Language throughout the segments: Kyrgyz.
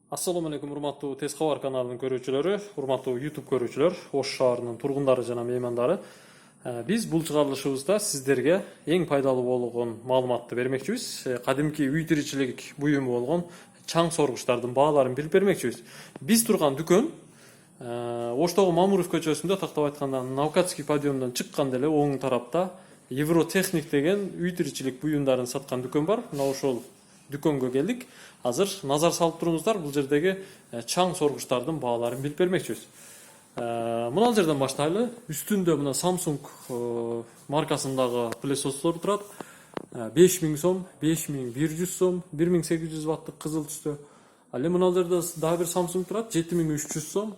Assalamu alaikum урматтуу Тез кабар каналынын көрүүчүлөрү, урматтуу YouTube көрүүчүлөр, Ош шаарынын тургундары жана меймандары. Биз бул чыгарылышыбызда сиздерге эң пайдалуу болгон маалыматты бермекчибиз. Кадимки үй тиричилик буюму болгон чаң соргучтардын бааларын билип бермекчибиз. Биз турган дүкөн Оштогу Мамуров көчөсүндө, тактап айтканда Наукатский подъемдон чыкканда эле оң тарапта Евротехник деген үй тиричилик буюмдарын саткан дүкөн бар. Мына ошол дүкөнгө келдик. Азыр назар салып туруңуздар, бул жердеги чаң соргучтардын бааларын билип бермекчибиз. Мына жерден баштайлы. Үстүндө мына Samsung маркасындагы пылесостор турат. 5000 сом, 5100 сом, 1800 ваттык кызыл түстө. Ал эми мына жерде дагы бир Samsung турат, 7300 сом.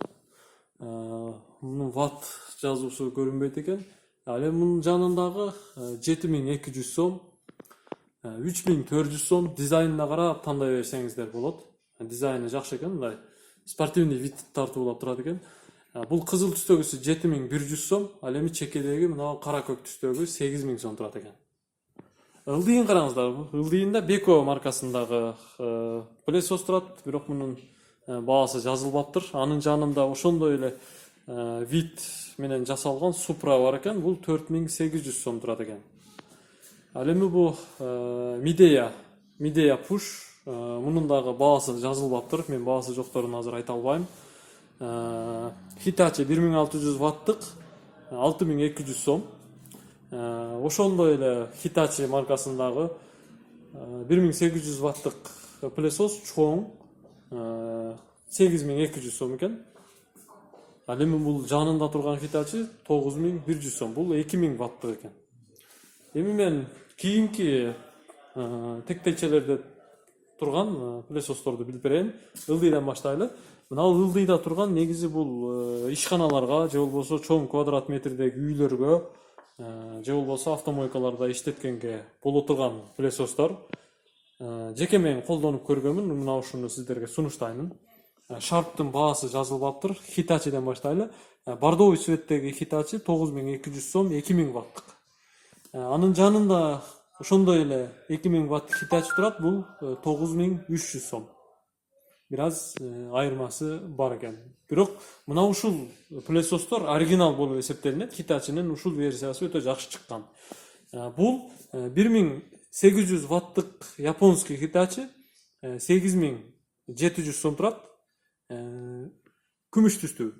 Мунун ватт жазуусу көрүнбөйт экен. Ал эми мунун жанындагы 7200 сом. 3400 сом. Дизайнына карап тандай берсеңиздер болот. Дизайны жакшы экен, мындай спортивный вид тартуулап турат экен. Бул кызыл түстөгүсү 7100 сом, ал эми чекедеги мына кара көк түстөгү 8000 сом турат экен. Ылдыйын караңыздар, ылдыйында Beko маркасындагы пылесос турат, бирок мунун баасы жазылбаптыр. Анын жанында ошондой эле вид менен жасалган Supra бар экен, бул 4800 сом турат экен. Ал эми бул Midea Push, мунун дагы баасы жазылбаптыр. Мен баасы жокторун азыр айта албайм. Hitachi 1600 ваттык 6200 сом. Ошондой эле Hitachi маркасындагы 1800 ваттык пылесос чоң 8200 сом экен. Ал эми бул жанында турган Hitachi 9100 сом. Бул 2000 ваттык экен. Эми мен кийинки тектечелерде турган пылесосторду билип берейин. Ылдыйдан баштайлы. Мына ылдыйда турган негизи бул ишканаларга, же болбосо чоң квадрат метрдеги үйлөргө, же болбосо автомойкаларда иштеткенге боло турган пылесостор. Жеке мен колдонуп көргөнмүн, мына ушуну сиздерге сунуштаймын. Шарптын баасы жазылбаптыр. Hitachi'ден баштайлы. Бордовый цветтеги Hitachi 9200 сом, 2000 ваттык. Анын жанында ошондой эле 2000 ватт Hitachi турат, бул 9300 сом. Бир аз айырмасы бар экен. Бирок мына ушул пылесостор оригинал болуп эсептелинет. Hitachi'нин ушул версиясы өтө жакшы чыккан. Бул 1800 ваттык японский Hitachi 8700 сом турат. Күмүш түстүү.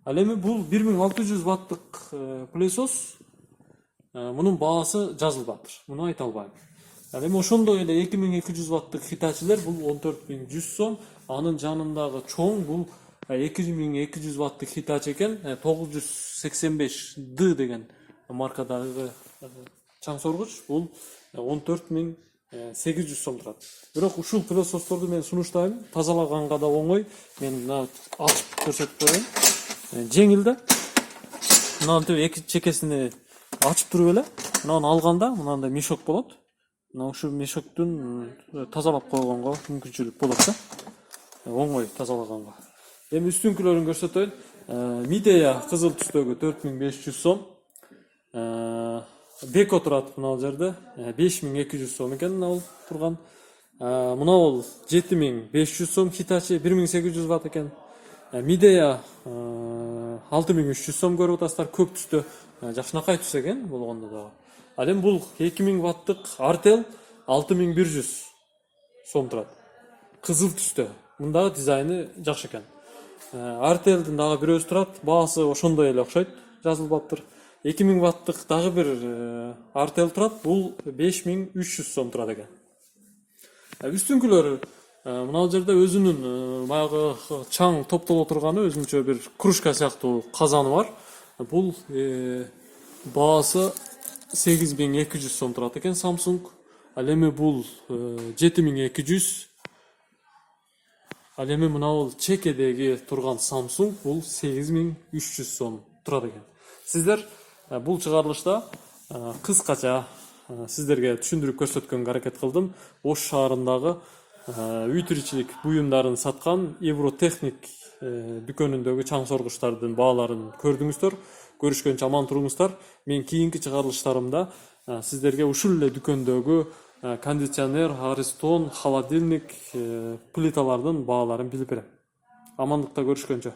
Ал эми бул 1600 ваттык пылесос, мунун баасы жазылбаптыр. Муну айта албайм. Ал эми ошондой эле 2200 ваттык Hitachi'лер бул 14100 сом. Анын жанындагы чоң бул 2200 ваттык Hitachi экен. 985D деген маркадагы чаң соргуч бул 14800 сом турат. Бирок ушул пылесосторду мен сунуштайм. Тазалаганга да оңой. Мен мына ачып көрсөтүп коеюн. Жеңил да. Мынантип эки чекесини ачып туруп эле, мынаны алганда мынандай мешок болот. Мына ушул мешоктун тазалап койгонго мүмкүнчүлүк болот да. Оңой тазалаганга. Эми үстүңкүлөрүн көрсөтөйүн. Midea кызыл түстөгү 4500 сом. Beko турат мына жерде 5200 сом экен ал турган. Мына ол 7500 сом, Hitachi 1800 ватт экен. Midea 6300 сом көрүп атасыздар, көк түстө. Жакшынакай түс экен болгондо дагы. Ал эми бул 2000 ваттык Artel 6100 сом турат. Кызыл түстө. Мындагы дизайны жакшы экен. Artel'дин дагы бирөөсү турат, баасы ошондой эле окшойт, жазылбаптыр. 2000 ваттык дагы бир Artel турат, бул 5300 сом турат экен. Үстүңкүлөрү мына жерде өзүнүн баягы чаң топтоло турганы, өзүнчө бир кружка сыяктуу казаны бар. Бул баасы 8200 сом турат экен Samsung. Ал эми бул 7200. Ал эми мына бул чекедеги турган Samsung бул 8300 сом турат экен. Сиздер бул чыгарылышта кыскача сиздерге түшүндүрүп көрсөткөнгө аракет кылдым. Ош шаарындагы үй тиричилик буюмдарын саткан Евротехник дүкөнүндөгү чаң соргучтардын бааларын көрдүңүздөр. Көрүшкөнчө аман туруңуздар. Мен кийинки чыгарылыштарымда сиздерге ушул эле дүкөндөгү кондиционер, Аристон, холодильник, плиталардын бааларын билип берем. Амандыкта көрүшкөнчө.